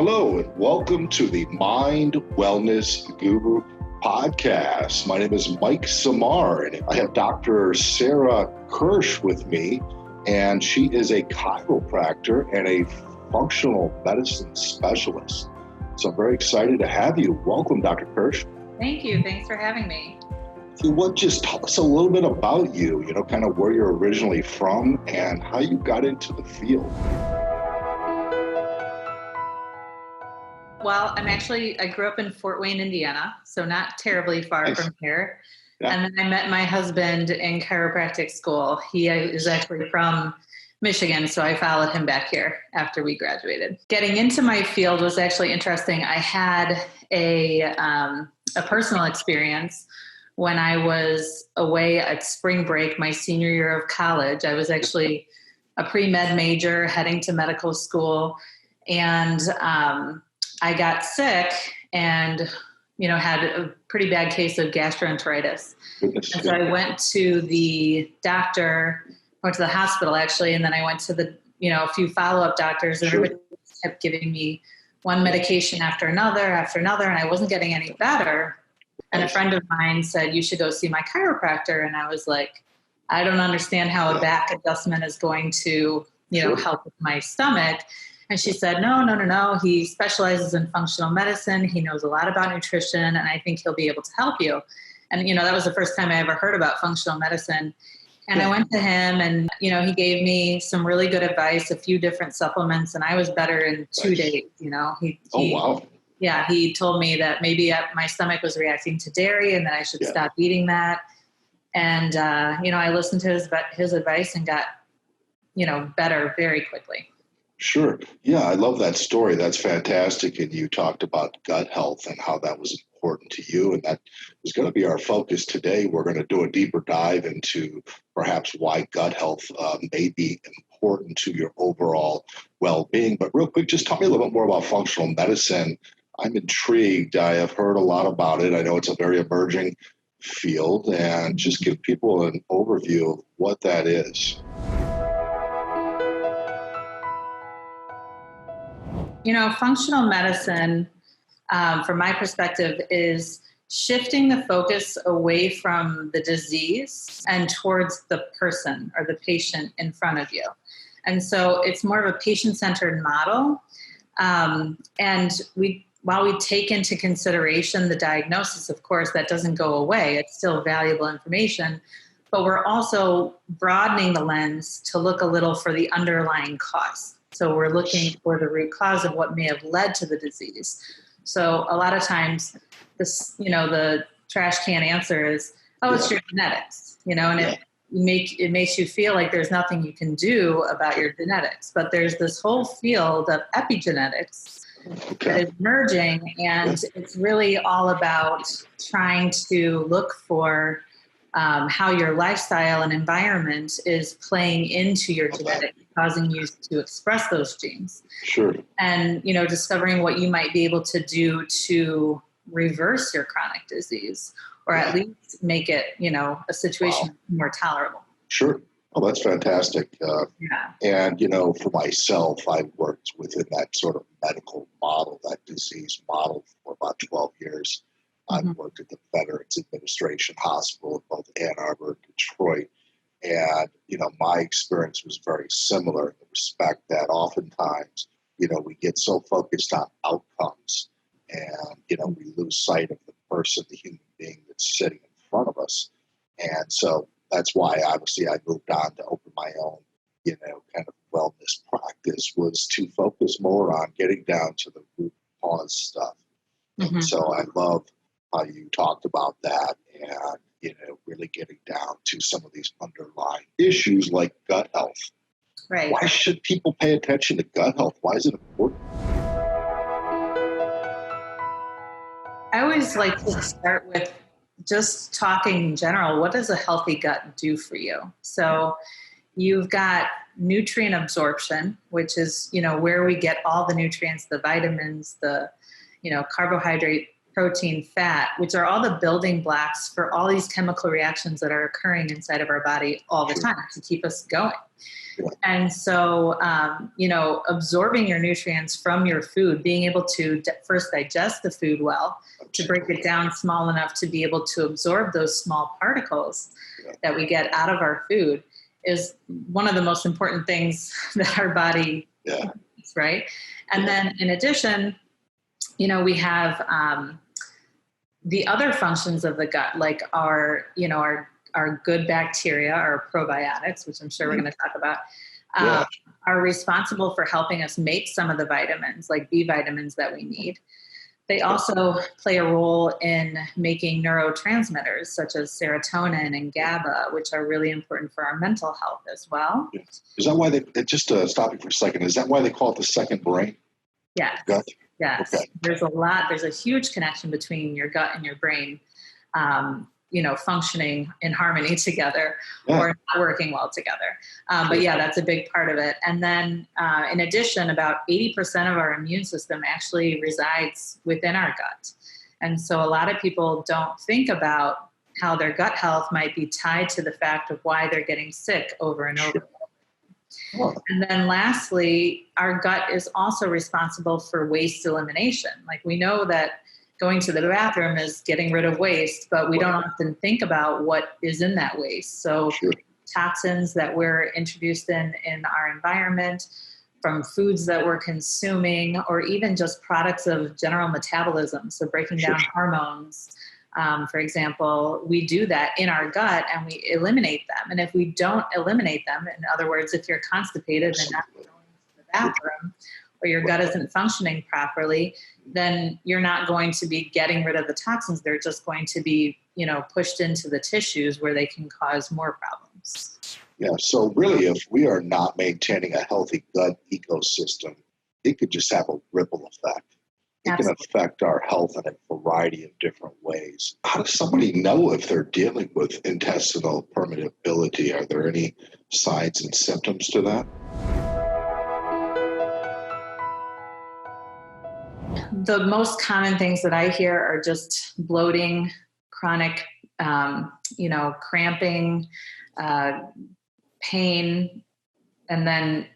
Hello, and welcome to the Mind Wellness Guru podcast. My name is Mike Samar, and I have Dr. Sarah Kirsch with me, and she is a chiropractor and a functional medicine specialist. So I'm very excited to have you. Welcome, Dr. Kirsch. Thank you. Thanks for having me. Just tell us a little bit about you, kind of where you're originally from and how you got into the field. Well, I grew up in Fort Wayne, Indiana, so not terribly far from here. Yeah. And then I met my husband in chiropractic school. He is actually from Michigan, so I followed him back here after we graduated. Getting into my field was actually interesting. I had a personal experience when I was away at spring break, my senior year of college. I was actually a pre-med major heading to medical school, and I got sick and, had a pretty bad case of gastroenteritis. And so I went to the doctor, went to the hospital actually, and then I went to a few follow-up doctors, and everybody kept giving me one medication after another, and I wasn't getting any better. And a friend of mine said, you should go see my chiropractor. And I was like, I don't understand how a back adjustment is going to, help with my stomach. And she said, no. He specializes in functional medicine. He knows a lot about nutrition, and I think he'll be able to help you. And, that was the first time I ever heard about functional medicine. And I went to him and, he gave me some really good advice, a few different supplements, and I was better in 2 days, Wow. Yeah, he told me that maybe my stomach was reacting to dairy and that I should stop eating that. And, I listened to his advice and got, better very quickly. Sure. Yeah, I love that story. That's fantastic. And you talked about gut health and how that was important to you. And that is going to be our focus today. We're going to do a deeper dive into perhaps why gut health may be important to your overall well-being. But real quick, just tell me a little bit more about functional medicine. I'm intrigued. I have heard a lot about it. I know it's a very emerging field, and just give people an overview of what that is. Functional medicine, from my perspective, is shifting the focus away from the disease and towards the person or the patient in front of you. And so it's more of a patient-centered model. While we take into consideration the diagnosis, of course, that doesn't go away. It's still valuable information. But we're also broadening the lens to look a little for the underlying cause. So we're looking for the root cause of what may have led to the disease. So a lot of times the trash can answer is, it's your genetics, and it makes you feel like there's nothing you can do about your genetics. But there's this whole field of epigenetics that is emerging, and it's really all about trying to look for how your lifestyle and environment is playing into your genetics, causing you to express those genes. Sure. And, discovering what you might be able to do to reverse your chronic disease, or at least make it, a situation more tolerable. Sure. Oh, that's fantastic. And, for myself, I've worked within that sort of medical model, that disease model, for about 12 years. I've worked at the Veterans Administration Hospital in both Ann Arbor and Detroit. And, my experience was very similar in the respect that oftentimes, we get so focused on outcomes and, we lose sight of the person, the human being that's sitting in front of us. And so that's why, obviously, I moved on to open my own, kind of wellness practice, was to focus more on getting down to the root cause stuff. And so I love how you talked about that and, really getting down to some of these underlying issues like gut health. Right. Why should people pay attention to gut health? Why is it important? I always like to start with just talking in general. What does a healthy gut do for you? So you've got nutrient absorption, which is, where we get all the nutrients, the vitamins, the, carbohydrate protein, fat, which are all the building blocks for all these chemical reactions that are occurring inside of our body all the time to keep us going. And so, absorbing your nutrients from your food, being able to first digest the food well, to break it down small enough to be able to absorb those small particles that we get out of our food is one of the most important things that our body needs, right? And then in addition, we have the other functions of the gut, like our good bacteria, our probiotics, which I'm sure we're going to talk about, are responsible for helping us make some of the vitamins, like B vitamins that we need. They also play a role in making neurotransmitters such as serotonin and GABA, which are really important for our mental health as well. Is that why just stop you for a second, is that why they call it the second brain? Yes. Gut? Yes. Okay. There's a huge connection between your gut and your brain, functioning in harmony together or not working well together. But that's a big part of it. And then in addition, about 80% of our immune system actually resides within our gut. And so a lot of people don't think about how their gut health might be tied to the fact of why they're getting sick over and over. And then lastly, our gut is also responsible for waste elimination. Like we know that going to the bathroom is getting rid of waste, but we don't often think about what is in that waste. So toxins that we're introduced in our environment, from foods that we're consuming, or even just products of general metabolism. So breaking down hormones, for example, we do that in our gut and we eliminate them. And if we don't eliminate them, in other words, if you're constipated and not going to the bathroom, or your gut isn't functioning properly, then you're not going to be getting rid of the toxins. They're just going to be, pushed into the tissues where they can cause more problems. Yeah. So really, if we are not maintaining a healthy gut ecosystem, it could just have a ripple effect. It can affect our health in a variety of different ways. How does somebody know if they're dealing with intestinal permeability? Are there any signs and symptoms to that? The most common things that I hear are just bloating, chronic, cramping, pain, and then,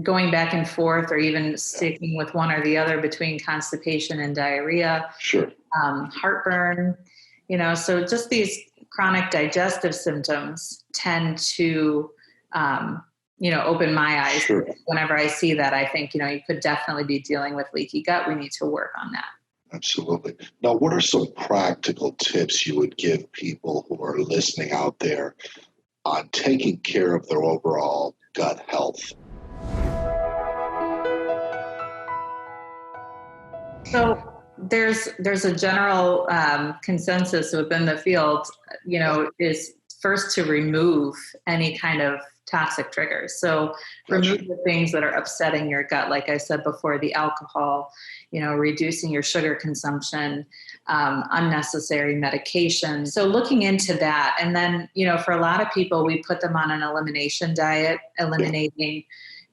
going back and forth or even sticking with one or the other between constipation and diarrhea, heartburn, so just these chronic digestive symptoms tend to, open my eyes. Whenever I see that, I think, you could definitely be dealing with leaky gut. We need to work on that. Absolutely. Now, what are some practical tips you would give people who are listening out there on taking care of their overall gut health? So there's a general consensus within the field, is first to remove any kind of toxic triggers. So remove the things that are upsetting your gut. Like I said before, the alcohol, reducing your sugar consumption, unnecessary medication. So looking into that. And then, for a lot of people, we put them on an elimination diet, eliminating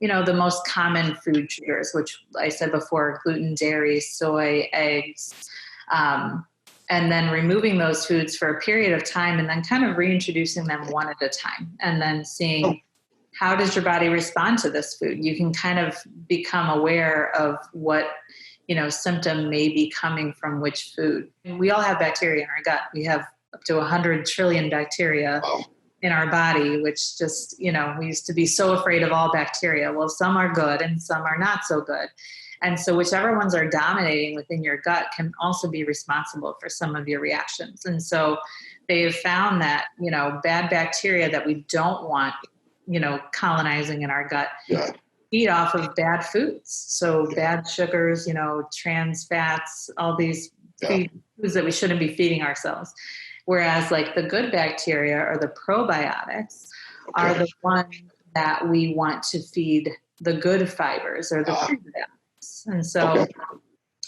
the most common food triggers, which I said before, gluten, dairy, soy, eggs, and then removing those foods for a period of time and then kind of reintroducing them one at a time and then seeing how does your body respond to this food. You can kind of become aware of what, symptom may be coming from which food. We all have bacteria in our gut. We have up to 100 trillion bacteria in our body, which just, we used to be so afraid of all bacteria. Well, some are good and some are not so good. And so whichever ones are dominating within your gut can also be responsible for some of your reactions. And so they've found that, bad bacteria that we don't want, colonizing in our gut feed off of bad foods. So bad sugars, trans fats, all these foods that we shouldn't be feeding ourselves. Whereas like the good bacteria or the probiotics are the ones that we want to feed the good fibers or the prebiotics. And so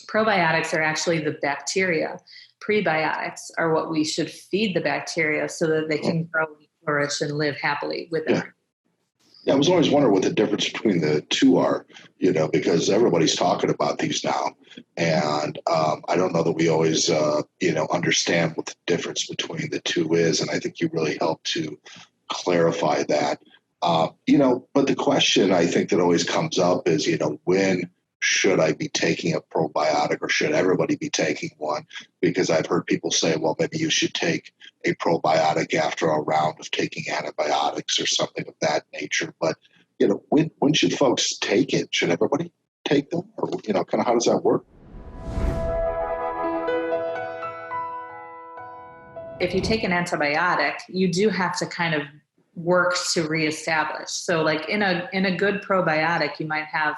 probiotics are actually the bacteria. Prebiotics are what we should feed the bacteria so that they can grow and flourish and live happily with it. Yeah, I was always wondering what the difference between the two are, because everybody's talking about these now. And I don't know that we always, understand what the difference between the two is. And I think you really helped to clarify that. But the question I think that always comes up is, when should I be taking a probiotic or should everybody be taking one? Because I've heard people say, well, maybe you should take a probiotic after a round of taking antibiotics or something of that nature. But, when should folks take it? Should everybody take them? Or, kind of how does that work? If you take an antibiotic, you do have to kind of work to reestablish. So like in a good probiotic, you might have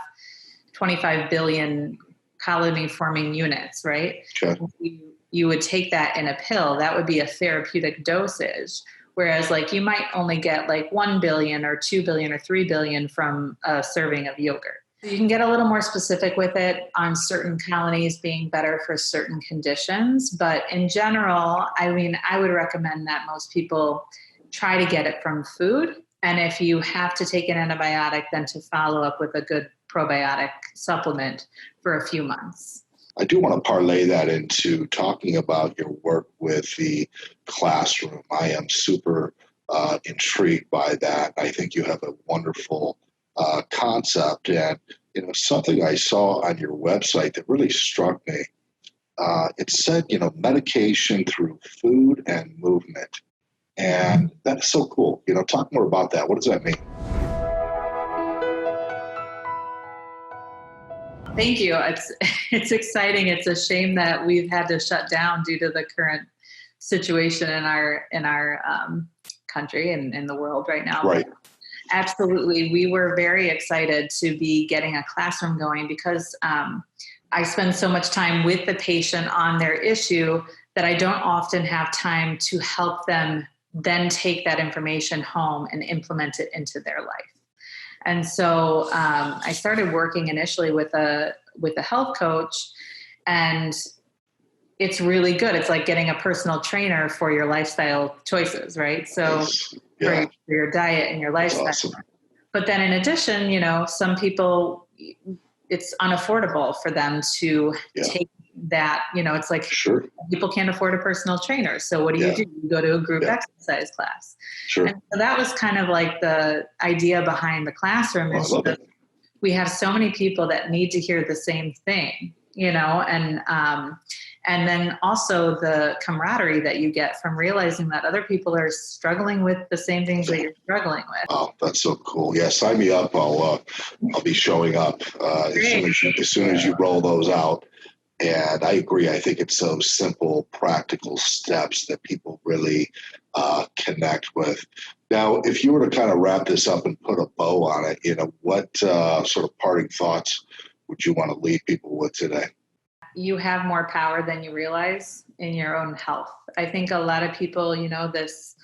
25 billion colony forming units, right? Okay. You would take that in a pill, that would be a therapeutic dosage. Whereas like you might only get like 1 billion or 2 billion or 3 billion from a serving of yogurt. You can get a little more specific with it on certain colonies being better for certain conditions. But in general, I would recommend that most people try to get it from food. And if you have to take an antibiotic, then to follow up with a good probiotic supplement for a few months. I do want to parlay that into talking about your work with the classroom. I am super intrigued by that. I think you have a wonderful concept. And, something I saw on your website that really struck me, it said, medication through food and movement. And that's so cool. Talk more about that. What does that mean? Thank you. It's exciting. It's a shame that we've had to shut down due to the current situation in our country and in the world right now. Right. Absolutely. We were very excited to be getting a classroom going because I spend so much time with the patient on their issue that I don't often have time to help them then take that information home and implement it into their life. And so I started working initially with a health coach, and it's really good. It's like getting a personal trainer for your lifestyle choices, right? So for your diet and your lifestyle. Awesome. But then in addition, some people, it's unaffordable for them to take that, it's like people can't afford a personal trainer. So what do? You go to a group exercise class. Sure. And so that was kind of like the idea behind the classroom is that we have so many people that need to hear the same thing, and then also the camaraderie that you get from realizing that other people are struggling with the same things that you're struggling with. Oh, that's so cool. Yeah, sign me up. I'll be showing up as soon as you roll those out. And I agree. I think it's those simple, practical steps that people really connect with. Now, if you were to kind of wrap this up and put a bow on it, what sort of parting thoughts would you want to leave people with today? You have more power than you realize in your own health. I think a lot of people, this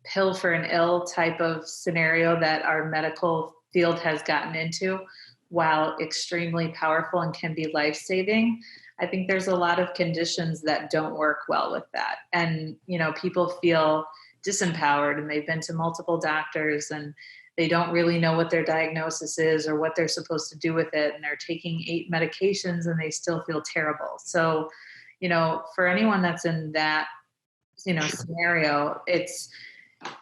pill for an ill type of scenario that our medical field has gotten into, while extremely powerful and can be life-saving, I think there's a lot of conditions that don't work well with that. And, people feel disempowered and they've been to multiple doctors and they don't really know what their diagnosis is or what they're supposed to do with it. And they're taking 8 medications and they still feel terrible. So, for anyone that's in that, scenario,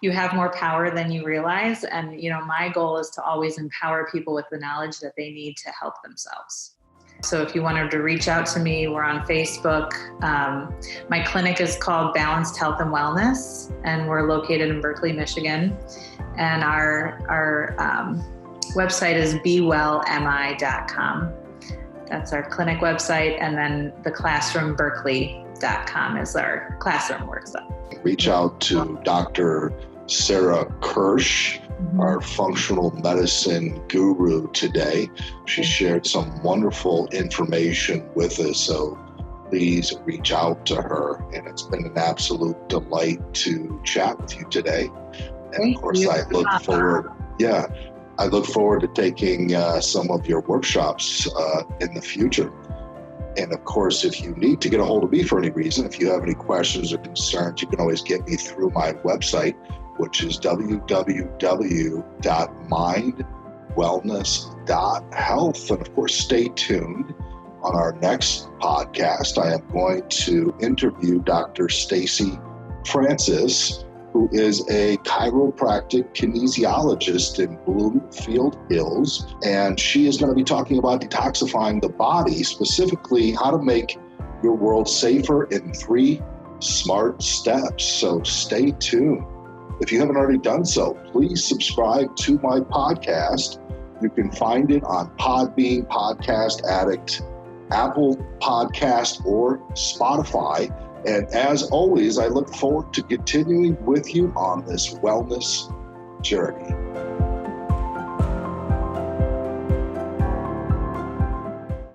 you have more power than you realize. And, my goal is to always empower people with the knowledge that they need to help themselves. So if you wanted to reach out to me, we're on Facebook. My clinic is called Balanced Health and Wellness, and we're located in Berkeley, Michigan. And our website is bewellmi.com. That's our clinic website. And then the classroomberkeley.com is our classroom website. Reach out to Dr. Sarah Kirsch, our functional medicine guru today. She shared some wonderful information with us, so please reach out to her. And it's been an absolute delight to chat with you today. And of course, I look forward to taking some of your workshops in the future. And of course, if you need to get a hold of me for any reason, if you have any questions or concerns, you can always get me through my website, which is www.mindwellness.health. And of course, stay tuned. On our next podcast, I am going to interview Dr. Stacy Francis, who is a chiropractic kinesiologist in Bloomfield Hills. And she is going to be talking about detoxifying the body, specifically how to make your world safer in 3 smart steps. So stay tuned. If you haven't already done so, please subscribe to my podcast. You can find it on Podbean, Podcast Addict, Apple Podcast, or Spotify. And as always, I look forward to continuing with you on this wellness journey.